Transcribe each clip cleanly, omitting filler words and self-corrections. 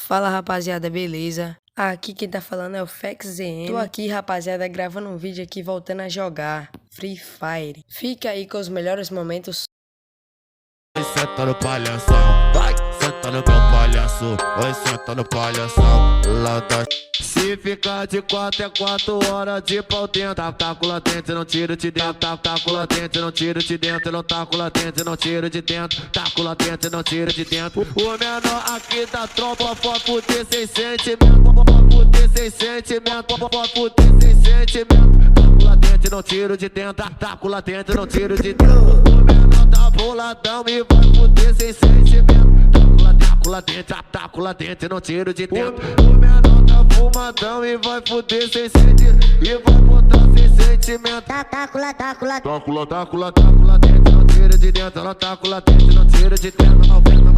Fala rapaziada, beleza? Aqui quem tá falando é o FexZM. Tô aqui rapaziada gravando um vídeo aqui voltando a jogar Free Fire. Fica aí com os melhores momentos. Senta no palhação, vai, senta no meu palhaço, vai, senta no palhação, lá da... Se ficar de 4 é 4 horas de pau dentro, tá com latente, não tiro de dentro, tá com latente, não tiro de dentro, não tá com latente, não tiro de dentro, tá com latente, não tiro de dentro. O menor aqui da tropa pode fuder sem sentimento, pode fuder sem sentimento, pode fuder sem sentimento. Tá com latente, não tiro de dentro, tá com latente, não tiro de dentro. O menor tá boladão e vai fuder sem sentimento. Tá com latente, não tiro de dentro. O menor tá fumadão e vai fuder sem sentimento. E vai botar sem sentimento. Tá com latente, não tiro de dentro. Ela tá com latente, não tiro de dentro. 90.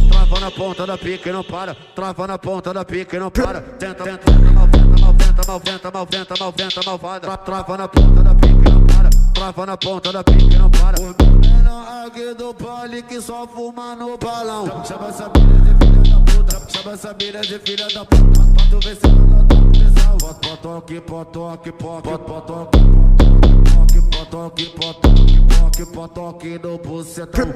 Trava na ponta da pica e não para. Trava na ponta da pica e não para. Tenta, 90, malvada. Trava na ponta da pica e não para. Trava na ponta da pica e não para. O menor aqui do baile que só fuma no balão. Chama essa mina de filha da puta. Chama essa mina de filha da puta. Pra tu ver se ela não tá pesado. Potoque, potoque no bucetão.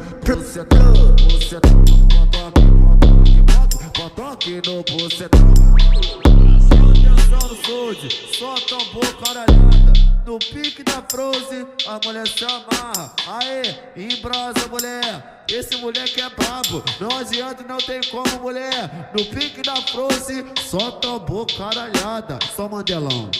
Potoque no bucetão. Atenção no Sold, só tambor caralhada. No pique da Frozen, a mulher se amarra. Aê, embrasa mulher, esse moleque é brabo. Não adianta, não tem como mulher. No pique da Frozen, só tambor caralhada. Só Mandelão.